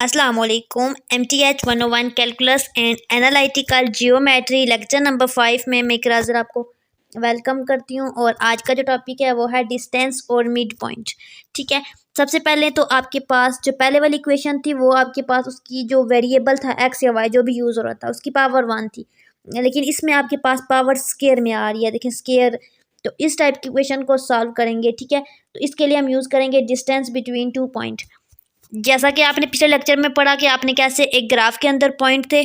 अस्सलाम वालेकुम। MTH 101 calculus and analytical geometry lecture number 5 में मैं इकराज़ आपको वेलकम करती हूँ। और आज का जो टॉपिक है वो है डिस्टेंस और मिड पॉइंट। ठीक है, सबसे पहले तो आपके पास जो पहले वाली इक्वेशन थी वो आपके पास उसकी जो वेरिएबल था एक्स या वाई जो भी यूज़ हो रहा था उसकी पावर 1 थी, लेकिन इसमें आपके पास पावर स्केयर में आ रही है। देखिए स्केयर, तो इस टाइप की इक्वेशन को सॉल्व करेंगे। ठीक है, तो इसके लिए हम यूज़ करेंगे डिस्टेंस बिटवीन 2 पॉइंट। जैसा कि आपने पिछले लेक्चर में पढ़ा कि आपने कैसे एक ग्राफ के अंदर पॉइंट थे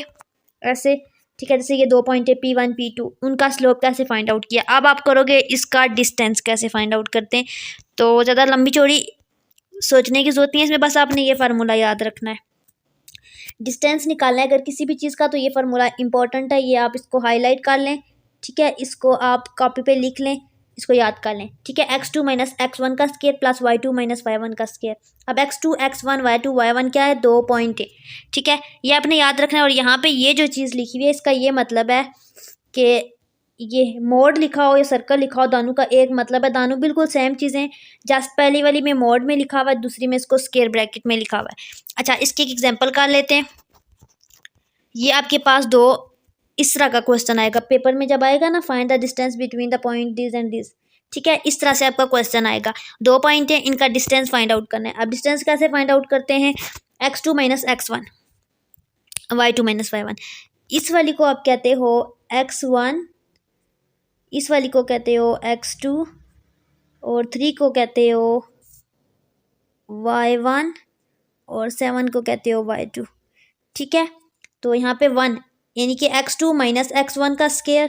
ऐसे। ठीक है, जैसे ये 2 पॉइंट है P1 P2, उनका स्लोप कैसे फाइंड आउट किया। अब आप करोगे इसका डिस्टेंस कैसे फाइंड आउट करते हैं, तो ज़्यादा लंबी चौड़ी सोचने की जरूरत नहीं है इसमें, बस आपने ये फार्मूला याद रखना है। डिस्टेंस निकालना है अगर किसी भी चीज़ का तो ये फार्मूला इंपॉर्टेंट है, ये आप इसको हाईलाइट कर लें। ठीक है, इसको आप कॉपी पे लिख लें, इसको याद कर लें। ठीक है, x2 माइनस x1 का square plus y2 minus y1 का स्केयर। अब x2 x1 y2 y1 क्या है, 2 पॉइंट है। ठीक है, ये आपने याद रखना है। और यहाँ पे ये जो चीज़ लिखी हुई है इसका ये मतलब है कि ये मोड लिखा हो या सर्कल लिखा हो, दोनों का एक मतलब है, दोनों बिल्कुल सेम चीज़ें। जस्ट पहली वाली में मोड में लिखा हुआ है, दूसरी में इसको स्केयर ब्रैकेट में लिखा हुआ है। अच्छा, इसकी एक एग्जांपल कर लेते हैं। ये आपके पास दो इस तरह का क्वेश्चन आएगा पेपर में, जब आएगा ना find the distance between the point this and this. ठीक है, इस तरह से आपका क्वेश्चन आएगा। 2 पॉइंट है, इनका डिस्टेंस फाइंड आउट करना है। अब डिस्टेंस कैसे फाइंड आउट करते हैं, x2 minus x1 y2 minus y1। इस वाली को आप कहते हो x1, इस वाली को कहते हो x2 और 3 को कहते हो y1 और 7 को कहते हो y2। ठीक है, तो यहाँ पे 1 यानी कि x2 माइनस x1 का square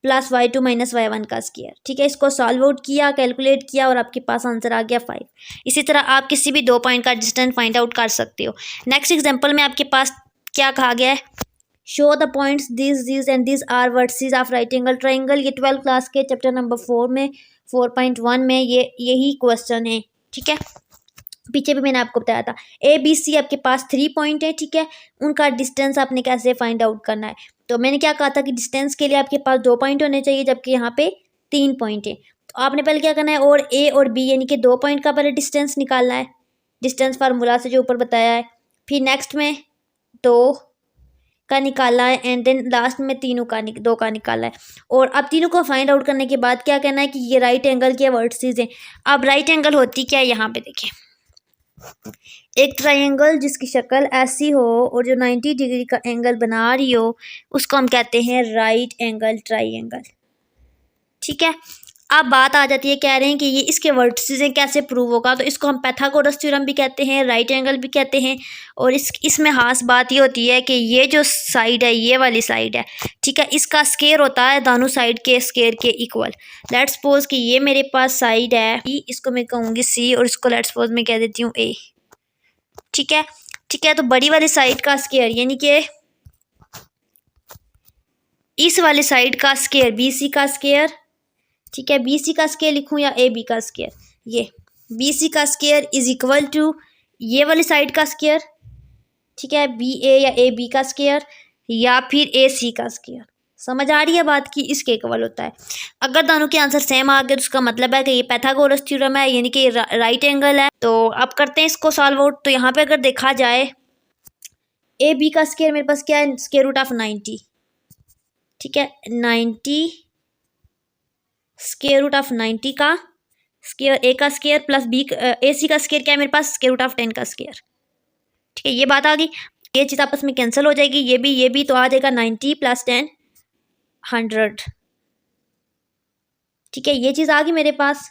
plus y2 minus y1 का स्केयर। ठीक है, इसको सॉल्व आउट किया, कैलकुलेट किया और आपके पास आंसर आ गया 5। इसी तरह आप किसी भी 2 पॉइंट का डिस्टेंस फाइंड आउट कर सकते हो। नेक्स्ट एग्जांपल में आपके पास क्या कहा गया है, show the points this and this are vertices of right angle triangle. ये 12th क्लास के चैप्टर नंबर 4 में 4.1 में यही क्वेश्चन है। ठीक है, पीछे भी मैंने आपको बताया था। ABC आपके पास 3 पॉइंट है। ठीक है, उनका डिस्टेंस आपने कैसे फाइंड आउट करना है, तो मैंने क्या कहा था कि डिस्टेंस के लिए आपके पास 2 पॉइंट होने चाहिए, जबकि यहाँ पे 3 पॉइंट है। तो आपने पहले क्या करना है, और A और B यानी कि 2 पॉइंट का पहले डिस्टेंस निकालना है, डिस्टेंस फार्मूला से जो ऊपर बताया है। फिर नेक्स्ट में 2 का निकाला है एंड देन लास्ट में 2 का निकाला है। और अब तीनों को फाइंड आउट करने के बाद क्या कहना है कि ये राइट एंगल के वर्टिसेस हैं। अब राइट एंगल होती क्या है, यहाँ पे देखें, एक ट्रायंगल जिसकी शक्ल ऐसी हो और जो 90 डिग्री का एंगल बना रही हो उसको हम कहते हैं राइट एंगल ट्रायंगल। ठीक है, अब बात आ जाती है, कह रहे हैं कि ये इसके वर्टिसेस कैसे प्रूव होगा, तो इसको हम पाइथागोरस थ्योरम भी कहते हैं, राइट एंगल भी कहते हैं। और इसमें खास बात ये होती है कि ये जो साइड है, ये वाली साइड है, ठीक है, इसका स्केयर होता है दोनों साइड के स्केयर के इक्वल। लेट्स सपोज कि ये मेरे पास साइड है, इसको मैं कहूँगी C और इसको लेट्स सपोज मैं कह देती हूँ A। ठीक है, ठीक है, तो बड़ी वाली साइड का स्केयर यानी कि इस वाले साइड का स्केयर BC का स्केयर। ठीक है, BC का स्केयर लिखूं या AB का स्केयर, ये BC का स्केयर इज इक्वल टू ये वाली साइड का स्केयर। ठीक है, BA या AB का स्केयर या फिर AC का स्केयर। समझ आ रही है बात की, इसके इक्वल होता है। अगर दोनों के आंसर सेम आ गए तो उसका मतलब है कि ये पाइथागोरस थ्योरम है, यानी कि ये राइट एंगल है। तो अब करते हैं इसको सॉल्व आउट। तो यहाँ पे अगर देखा जाए AB का स्केयर मेरे पास क्या है, स्केयर रूट ऑफ 90। ठीक है, 90 स्केयर रूट ऑफ 90 का स्केयर, A का स्केयर प्लस AC का स्केयर क्या है मेरे पास, स्केयर रूट ऑफ 10 का स्केयर। ठीक है, ये बात आ गई, ये चीज़ आपस में कैंसिल हो जाएगी, ये भी तो आ जाएगा 90 प्लस 10 100। ठीक है, ये चीज़ आ गई मेरे पास।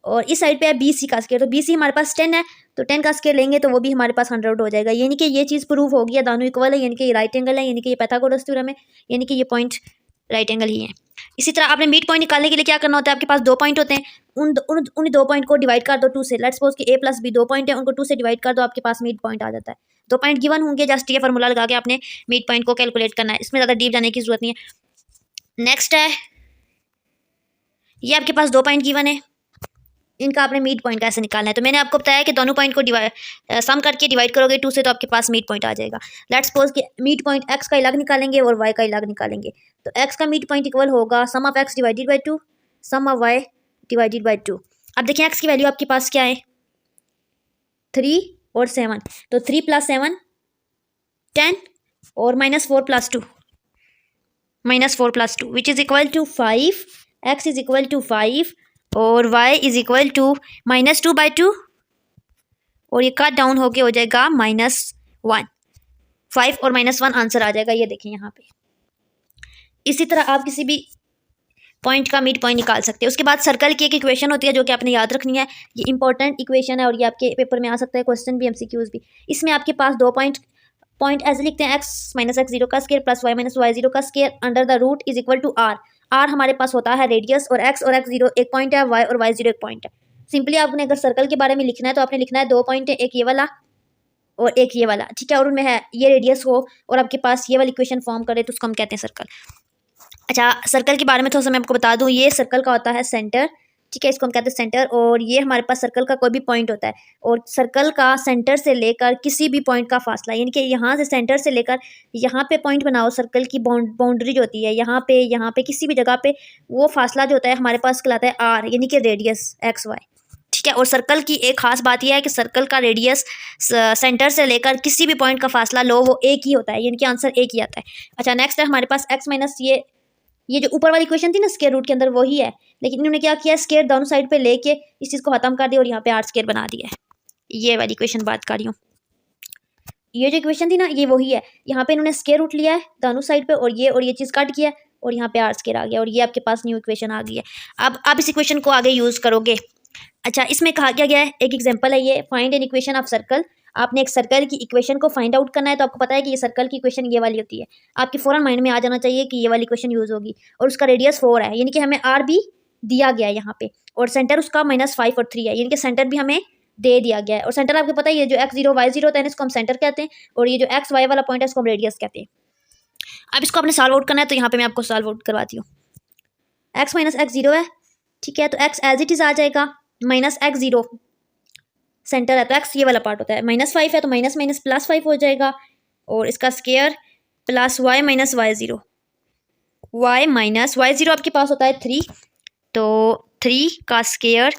और इस साइड पे है BC का स्केयर, तो BC हमारे पास 10 है, तो 10 का स्केयर लेंगे तो वो भी हमारे पास 100 हो जाएगा। यानी कि ये चीज़ प्रूव हो गया, दोनों इक्वल है, यानी कि ये राइट एंगल है, यानी कि ये पाइथागोरस थ्योरम है, यानी कि ये पॉइंट राइट एंगल ही है। इसी तरह आपने मिड पॉइंट निकालने के लिए क्या करना होता है, आपके पास 2 पॉइंट होते हैं, उन 2 पॉइंट को डिवाइड कर दो 2 से। लेट्स सपोज कि A प्लस B 2 पॉइंट है, उनको 2 से डिवाइड कर दो, आपके पास मिड पॉइंट आ जाता है। 2 पॉइंट गिवन होंगे, जस्ट ये फार्मूला लगा के आपने मिड पॉइंट को कैलकुलेट करना है, इसमें ज़्यादा डीप जाने की जरूरत नहीं है। नेक्स्ट है, ये आपके पास 2 पॉइंट गिवन है, इनका आपने मिड पॉइंट कैसे निकालना है। तो मैंने आपको बताया कि दोनों पॉइंट को सम करके डिवाइड करोगे 2 से, तो आपके पास मिड पॉइंट आ जाएगा। लेट्स सपोज कि मिड पॉइंट x का अलग निकालेंगे और y का अलग निकालेंगे, तो x का मिड पॉइंट इक्वल होगा sum of x divided by 2 sum of y divided by 2। अब देखिए x की वैल्यू आपके पास क्या है, 3 और 7, तो 3 + 7 10 और -4 + 2 -4 + 2 which is equal to 5, x is equal to 5 और y इज इक्वल टू -2/2 और ये कट डाउन होके हो जाएगा -1। 5 और -1 आंसर आ जाएगा, ये देखें यहाँ पे। इसी तरह आप किसी भी पॉइंट का मिड पॉइंट निकाल सकते हैं। उसके बाद सर्कल की एक इक्वेशन होती है जो कि आपने याद रखनी है। ये इंपॉर्टेंट इक्वेशन है और ये आपके पेपर में आ सकता है, क्वेश्चन भी, MCQs भी। इसमें आपके पास 2 पॉइंट ऐसे लिखते हैं, x - x0 का स्क्वायर प्लस y - y0 का square under the root is equal to r। r हमारे पास होता है रेडियस और x x0 एक पॉइंट है, y और y0 एक पॉइंट है। सिंपली आपने अगर सर्कल के बारे में लिखना है तो आपने लिखना है 2 पॉइंट है, एक ये वाला और एक ये वाला, ठीक है, और उनमें है ये रेडियस हो और आपके पास ये वाली इक्वेशन फॉर्म करे तो उसको हम कहते हैं सर्कल। अच्छा, सर्कल के बारे में थोड़ा सा मैं आपको बता दूं, ये सर्कल का होता है सेंटर, ठीक है, इसको हम कहते हैं सेंटर। और ये हमारे पास सर्कल का कोई भी पॉइंट होता है और सर्कल का सेंटर से लेकर किसी भी पॉइंट का फासला, यानी कि यहाँ से सेंटर से लेकर यहाँ पे पॉइंट बनाओ, सर्कल की बाउंड्री जो होती है यहाँ पे किसी भी जगह पे, वो फासला जो होता है हमारे पास कहलाता है आर, यानी कि रेडियस XY, ठीक है। और सर्कल की एक खास बात यह है कि सर्कल का रेडियस सेंटर से लेकर किसी भी पॉइंट का फासला लो वो एक ही होता है, यानी कि आंसर एक ही आता है। अच्छा, नेक्स्ट है हमारे पास x माइनस ये जो ऊपर वाली इक्वेशन थी ना स्क्वायर रूट के अंदर, वही है, लेकिन इन्होंने क्या किया, स्क्वायर दोनों साइड पे लेके इस चीज़ को खत्म कर दिया और यहाँ पे r स्क्वायर बना दिया है। ये वाली इक्वेशन बात कर रही हूँ, ये जो इक्वेशन थी ना ये वही है। यहाँ पे इन्होंने स्क्वायर रूट लिया है दोनों साइड पे और ये चीज़ कट किया और यहाँ पे r स्क्वायर आ गया और ये आपके पास न्यू इक्वेशन आ गई है। अब आप इस इक्वेशन को आगे यूज़ करोगे। अच्छा, इसमें कहा क्या गया है, एक एग्जांपल है ये, find an equation of circle. आपने एक सर्कल की इक्वेशन को फाइंड आउट करना है, तो आपको पता है कि ये सर्कल की इक्वेशन ये वाली होती है। आपके फौरन माइंड में आ जाना चाहिए कि ये वाली इक्वेशन यूज़ होगी और उसका रेडियस 4 है, यानी कि हमें r भी दिया गया है यहाँ पे और सेंटर उसका -5 और 3 है, यानी कि सेंटर भी हमें दे दिया गया है। और सेंटर आपको पता है ये जो x0 y0 होता है इसको हम सेंटर कहते हैं और ये जो x y वाला पॉइंट है इसको हम रेडियस कहते हैं। अब इसको आपने सॉल्व आउट करना है, तो यहाँ पे मैं आपको सॉल्व आउट करवाती हूँ। x - x0 है, ठीक है, तो x एज इट इज़ आ जाएगा, -x0 सेंटर है तो x ये वाला पार्ट होता है, -5 है तो माइनस माइनस +5 हो जाएगा और इसका square plus y - y0, y - y0 आपके पास होता है 3, तो 3 का square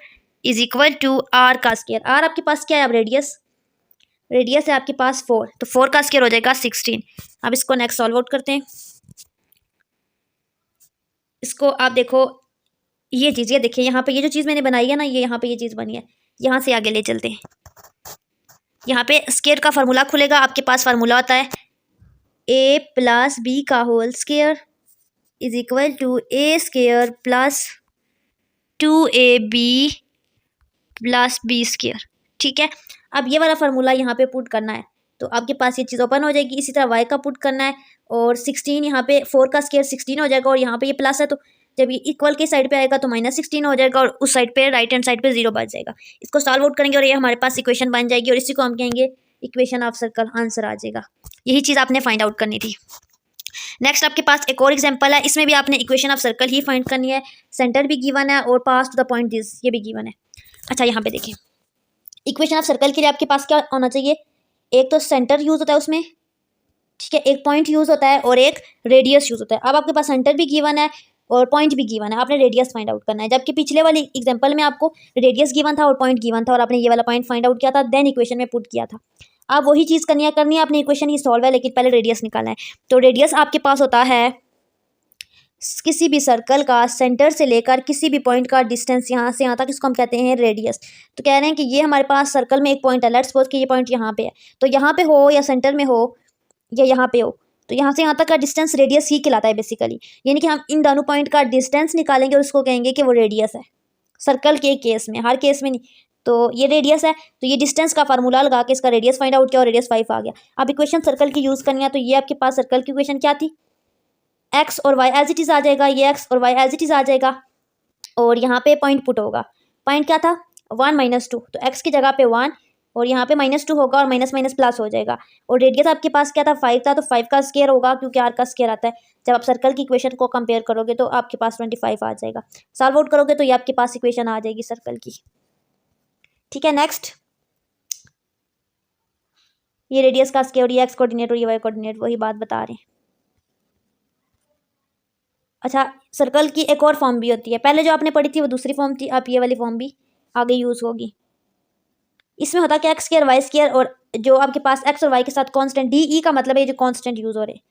is equal to r का स्क्वायर। r आपके पास क्या है, अब रेडियस है आपके पास 4, तो 4 का स्क्वायर हो जाएगा 16। अब इसको नेक्स्ट सॉल्व आउट करते हैं। इसको आप देखो, ये चीज़ ये देखिए, यहाँ पे ये जो चीज़ मैंने बनाई है ना, ये यहाँ पे ये चीज़ बनी है, यहाँ से आगे ले चलते हैं। यहाँ पे स्क्वायर का फार्मूला खुलेगा, आपके पास फार्मूला होता है a + b का whole square is equal to a² plus 2ab plus b², ठीक है। अब ये वाला फार्मूला यहाँ पे पुट करना है तो आपके पास ये चीज़ ओपन हो जाएगी। इसी तरह y का पुट करना है और 16, यहाँ पे 4 का स्क्वायर 16 हो जाएगा और यहाँ पे ये प्लस है तो जब ये इक्वल के साइड पे आएगा तो -16 हो जाएगा और उस साइड पे राइट हैंड साइड पे 0 बच जाएगा। इसको सॉल्व आउट करेंगे और ये हमारे पास इक्वेशन बन जाएगी और इसी को हम कहेंगे इक्वेशन ऑफ सर्कल, आंसर आ जाएगा। यही चीज़ आपने फाइंड आउट करनी थी। नेक्स्ट आपके पास एक और एग्जांपल है, इसमें भी आपने equation of circle he find करनी है। सेंटर भी गिवन है और पास टू द पॉइंट दिस ये भी गिवन है। अच्छा, यहाँ पे देखिए, इक्वेशन ऑफ सर्कल के लिए आपके पास क्या होना चाहिए, एक तो सेंटर यूज होता है उसमें, ठीक है, एक पॉइंट यूज होता है और एक रेडियस यूज होता है। अब आपके पास सेंटर भी गिवन है और पॉइंट भी गिवन है, आपने रेडियस फाइंड आउट करना है। जबकि पिछले वाली एग्जांपल में आपको रेडियस गिवन था और पॉइंट गिवन था और आपने ये वाला पॉइंट फाइंड आउट किया था, देन इक्वेशन में पुट किया था। अब वही चीज़ करनी है आपने, इक्वेशन ही सॉल्व है लेकिन पहले रेडियस निकालना है। तो रेडियस आपके पास होता है किसी भी सर्कल का सेंटर से लेकर किसी भी पॉइंट का डिस्टेंस यहाँ से यहाँ तक, इसको हम कहते हैं रेडियस। तो कह रहे हैं कि ये हमारे पास सर्कल में एक पॉइंट है, लेट्स सपोज कि ये पॉइंट यहाँ पे है, तो यहाँ पे हो या सेंटर में हो या यहाँ पे हो, तो यहाँ से यहाँ तक का डिस्टेंस रेडियस ही कहलाता है बेसिकली। यानी कि हम इन दोनों पॉइंट का डिस्टेंस निकालेंगे और उसको कहेंगे कि वो रेडियस है, सर्कल के केस में, हर केस में नहीं। तो ये रेडियस है, तो ये डिस्टेंस का फार्मूला लगा के इसका रेडियस फाइंड आउट किया और रेडियस 5 आ गया। अब इक्वेशन सर्कल की यूज़ करनी है, तो ये आपके पास सर्कल की इक्वेशन क्या थी, x और y एज इट इज़ आ जाएगा, ये x और y एज इट इज़ आ जाएगा और यहाँ पे पॉइंट पुट होगा। पॉइंट क्या था, 1 - 2, तो x की जगह पे 1 और यहाँ पे -2 होगा और माइनस माइनस प्लस हो जाएगा। और रेडियस आपके पास क्या था, 5 था, तो 5 का स्क्वायर होगा क्योंकि r का स्क्वायर आता है। जब आप सर्कल की इक्वेशन को कंपेयर करोगे तो आपके पास 25 आ जाएगा। सॉल्व आउट करोगे तो ये आपके पास इक्वेशन आ जाएगी सर्कल की, ठीक है। नेक्स्ट, ये रेडियस का स्क्वायर, ये x कोऑर्डिनेट और ये y कोऑर्डिनेट, वही बात बता रहे हैं। अच्छा, सर्कल की एक और फॉर्म भी होती है, पहले जो आपने पढ़ी थी वो दूसरी फॉर्म थी, अब ये वाली फॉर्म भी आगे यूज़ होगी। इसमें होता क्या एक्स स्क्वायर वाई स्क्वायर, और जो आपके पास एक्स और वाई के साथ कांस्टेंट डी ई का मतलब है ये जो कांस्टेंट यूज हो रहे हैं,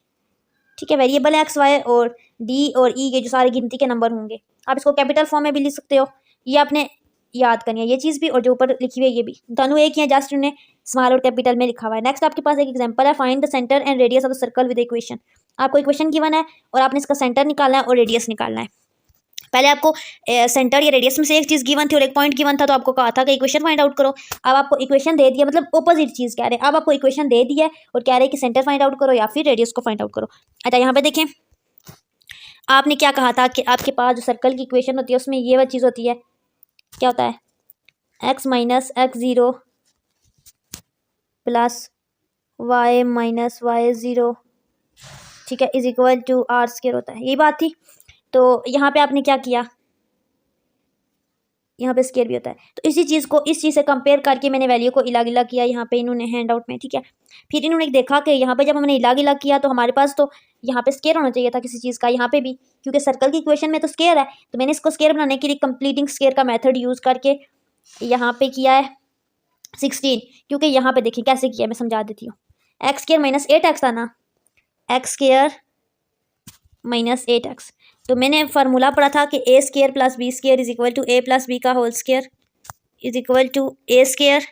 ठीक है। वेरिएबल है एक्स वाई और डी और ई के जो सारे गिनती के नंबर होंगे, आप इसको कैपिटल फॉर्म में भी लिख सकते हो। ये आपने याद करनी है ये चीज़ भी, और जो ऊपर लिखी हुई है ये भी, दोनों एक ही है, जस्ट उन्हें स्मॉल और कैपिटल में लिखा हुआ है। नेक्स्ट आपके पास एक एग्जांपल है, find the centre and radius of the circle with equation. आपको इक्वेशन गिवन है और आपने इसका सेंटर निकालना है और रेडियस निकालना है। पहले आपको सेंटर या रेडियस में से एक चीज़ गिवन थी और एक पॉइंट गिवन था, तो आपको कहा था कि इक्वेशन फाइंड आउट करो। अब आपको इक्वेशन दे दिया, मतलब ऑपोजिट चीज़ कह रहे हैं। अब आपको इक्वेशन दे दिया है और कह रहे हैं कि सेंटर फाइंड आउट करो या फिर रेडियस को फाइंड आउट करो। अच्छा, यहाँ पे देखें, आपने क्या कहा था कि आपके पास जो सर्कल की इक्वेशन होती है उसमें ये वाली चीज़ होती है, क्या होता है, x minus x zero plus y minus y zero, ठीक है, is equal to r square होता है, यही बात थी। तो यहाँ पे आपने क्या किया, यहाँ पे स्क्वायर भी होता है, तो इसी चीज़ को इस चीज़ से कंपेयर करके मैंने वैल्यू को इला गिला किया यहाँ पे इन्होंने हैंड आउट में, ठीक है। फिर इन्होंने देखा कि यहाँ पे जब हमने इला गिला किया तो हमारे पास तो यहाँ पे स्क्वायर होना चाहिए था किसी चीज़ का, यहाँ पे भी, क्योंकि सर्कल की इक्वेशन में तो स्क्वायर है, तो मैंने इसको स्क्वायर बनाने के लिए कंप्लीटिंग स्क्वायर का मेथड यूज़ करके यहाँ पे किया है 16, क्योंकि यहाँ पे देखिए कैसे किया, मैं समझा देती हूँ। एक्स स्क्वायर माइनस 8x था ना, एक्स स्क्वायर माइनस 8x, तो मैंने फार्मूला पढ़ा था कि a square plus b square is equal to a plus b का whole square is equal to a square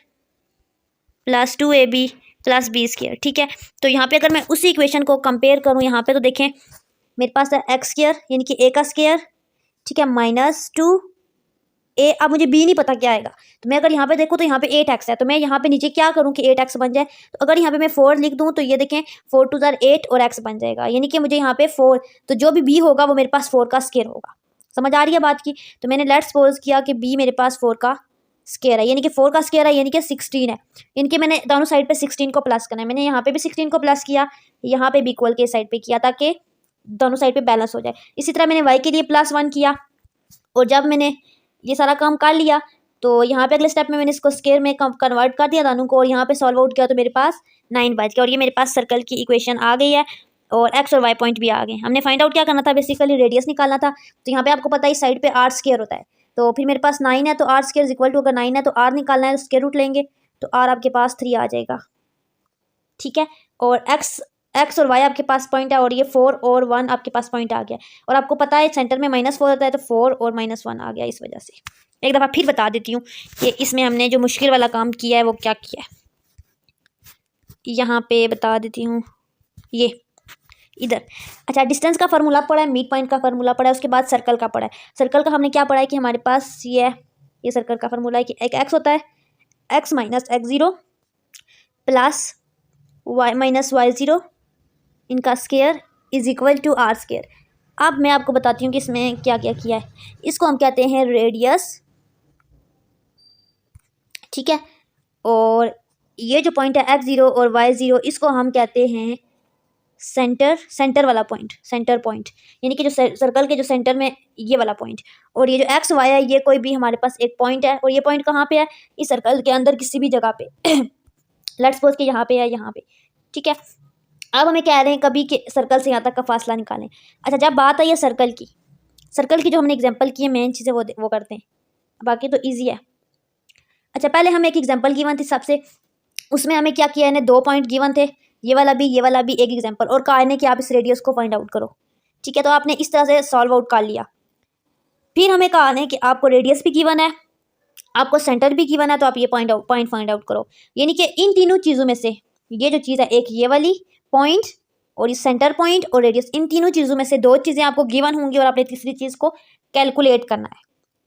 plus 2ab plus b square, ठीक है। तो यहाँ पे अगर मैं उसी इक्वेशन को कंपेयर करूँ यहाँ पे, तो देखें मेरे पास है एक्स स्क्वायर यानी कि ए का स्क्वायर, ठीक है, माइनस 2a। अब मुझे बी नहीं पता क्या आएगा, तो मैं अगर यहाँ पे देखूँ तो यहाँ पे 8x है, तो मैं यहाँ पे नीचे क्या करूँ कि 8x बन जाए। तो अगर यहाँ पे मैं 4 लिख दूँ तो ये देखें 4 2 8 और x बन जाएगा, यानी कि मुझे यहाँ पे 4, तो जो भी b होगा वो मेरे पास 4 का स्क्वायर होगा। समझ आ रही है बात की। तो मैंने लेट्स सपोज किया कि b मेरे पास 4 का स्क्वायर है, यानी कि 4 का स्क्वायर है, यानी कि 16 है, यानी कि मैंने दोनों साइड पे 16 को प्लस करना है। मैंने यहाँ पे भी 16 को प्लस किया, यहाँ पे भी इक्वल के साइड पे किया, ताकि दोनों साइड पे बैलेंस हो जाए। इसी तरह मैंने y के लिए +1 किया, और जब मैंने ये सारा काम कर लिया तो यहाँ पे अगले स्टेप में मैंने इसको स्क्वायर में कन्वर्ट कर दिया दोनों को, और यहाँ पे सॉल्व आउट किया तो मेरे पास 9 बच गया, और ये मेरे पास सर्कल की इक्वेशन आ गई है और एक्स और वाई पॉइंट भी आ गए। हमने फाइंड आउट क्या करना था, बेसिकली रेडियस निकालना था। तो यहाँ पे आपको पता है इस साइड पे आर स्क्वायर होता है, तो फिर मेरे पास 9 है, तो आर स्क्वायर इक्वल टू, अगर 9 है तो आर निकालना है, स्क्वायर रूट लेंगे तो आर आपके पास 3 आ जाएगा, ठीक है। और एक्स और वाई आपके पास पॉइंट है, और ये 4 और 1 आपके पास पॉइंट आ गया, और आपको पता है सेंटर में -4 होता है, तो 4 और -1 आ गया। इस वजह से एक दफ़ा फिर बता देती हूँ कि इसमें हमने जो मुश्किल वाला काम किया है वो क्या किया है, यहाँ पे बता देती हूँ, ये इधर। अच्छा, डिस्टेंस का फार्मूला पढ़ा है, मिड पॉइंट का फार्मूला पढ़ा है, उसके बाद सर्कल का पढ़ा है। सर्कल का हमने क्या पढ़ा है कि हमारे पास ये सर्कल का फार्मूला है कि एक एक्स होता है, x minus x zero plus y minus y zero, इनका square is equal to r square. अब मैं आपको बताती हूँ कि इसमें क्या क्या किया है। इसको हम कहते हैं रेडियस, ठीक है, और ये जो पॉइंट है x0 और y0 इसको हम कहते हैं सेंटर वाला पॉइंट, सेंटर पॉइंट, यानी कि जो सर्कल के जो सेंटर में ये वाला पॉइंट। और ये जो एक्स वाई है ये कोई भी हमारे पास एक पॉइंट है, और ये पॉइंट कहाँ पे है, इस सर्कल के अंदर किसी भी जगह पे लेट्स सपोज कि यहाँ पे है, यहाँ पे, ठीक है। अब हमें कह रहे हैं कभी कि सर्कल से यहाँ तक का फासला निकालें। अच्छा, जब बात आई है सर्कल की जो हमने एग्जाम्पल की है, मेन चीज़ें वो करते हैं, बाकी तो ईजी है। अच्छा, पहले हम एक एग्जाम्पल गिवन थी सबसे, उसमें हमें क्या किया, इन्हें 2 पॉइंट गिवन थे, ये वाला भी एक एग्जाम्पल, और कहा है कि आप इस रेडियस को फाइंड आउट करो, ठीक है। तो आपने इस तरह से सॉल्व आउट कर लिया। फिर हमें कहा है कि आपको रेडियस भी गिवन है, आपको सेंटर भी गिवन है, तो आप ये पॉइंट फाइंड आउट करो। यानी कि इन तीनों चीज़ों में से ये जो चीज़ है, एक ये वाली पॉइंट और इस सेंटर पॉइंट और रेडियस, इन तीनों चीज़ों में से 2 चीज़ें आपको गिवन होंगी और आपने तीसरी चीज़ को कैलकुलेट करना है,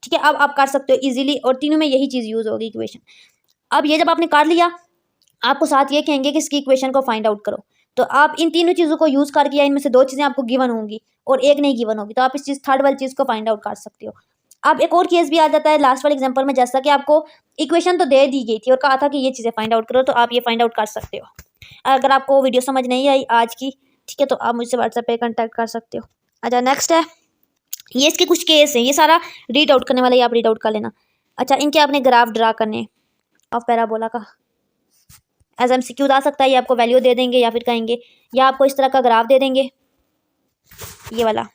ठीक है। अब आप कर सकते हो इजीली, और तीनों में यही चीज़ यूज़ होगी इक्वेशन। अब ये जब आपने कर लिया, आपको साथ ये कहेंगे कि इसकी इक्वेशन को फाइंड आउट करो, तो आप इन तीनों चीज़ों को यूज़ करके, या इनमें से 2 चीज़ें आपको गिवन होंगी और एक नहीं गिवन होगी, तो आप इस चीज़ थर्ड वाली चीज़ को फाइंड आउट कर सकते हो। अब एक और केस भी आ जाता है लास्ट वाले एग्जांपल में, जैसा कि आपको इक्वेशन तो दे दी गई थी और कहा था कि ये चीज़ें फाइंड आउट करो, तो आप ये फाइंड आउट कर सकते हो। अगर आपको वीडियो समझ नहीं आई आज की, ठीक है, तो आप मुझसे व्हाट्सएप पे कांटेक्ट कर सकते हो। अच्छा, नेक्स्ट है, ये इसके कुछ केस हैं, ये सारा रीड आउट करने वाला, ये आप रीड आउट कर लेना। अच्छा, इनके आपने ग्राफ ड्रा करने ऑफ पैराबोला का, एज MCQ आ सकता है, ये आपको वैल्यू दे देंगे या फिर कहेंगे, या आपको इस तरह का ग्राफ दे देंगे, ये वाला,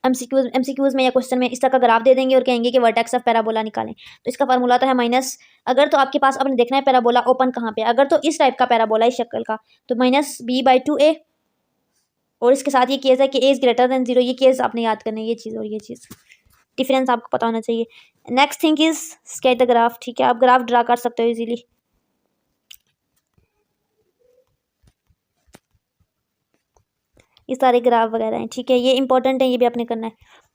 एमसीक्यूज़ में या क्वेश्चन में इस तरह का ग्राफ दे देंगे और कहेंगे कि वर्टेक्स ऑफ पैराबोला निकालें। तो इसका फार्मूला तो है माइनस, अगर तो आपके पास आपने देखना है पैराबोला ओपन कहाँ पे, अगर तो इस टाइप का पैराबोला इस शक्ल का तो -b/2a, और इसके साथ ये केस है कि a इज़ ग्रेटर देन 0, ये केस आपने याद करना है, ये चीज़ और ये चीज़ डिफरेंस आपको पता होना चाहिए। Next thing is sketch the graph, ठीक है, आप ग्राफ ड्रा कर सकते हो इजीली। ये सारे ग्राफ वगैरह हैं, ठीक है, ये इंपॉर्टेंट है, ये भी आपने करना है।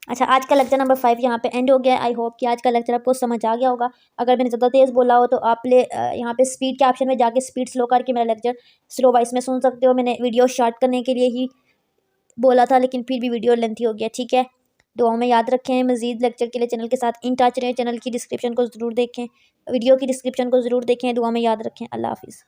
अच्छा, आज का लेक्चर नंबर 5 यहाँ पे एंड हो गया। आई होप कि आज का लेक्चर आपको समझ आ गया होगा। अगर मैंने ज़्यादा तेज़ बोला हो तो आप यहाँ पे स्पीड के ऑप्शन में जाके स्पीड स्लो करके मेरा लेक्चर स्लो वॉइस में सुन सकते हो। मैंने वीडियो शॉर्ट करने के लिए ही बोला था, लेकिन फिर भी वीडियो लेंथी हो गया, ठीक है। दुआओं में याद रखें। मज़ीद लेक्चर के लिए चैनल के साथ इन टच रहें। चैनल की डिस्क्रिप्शन को ज़रूर देखें, वीडियो की डिस्क्रिप्शन को ज़रूर देखें। दुआ में याद रखें। अल्लाह हाफिज़।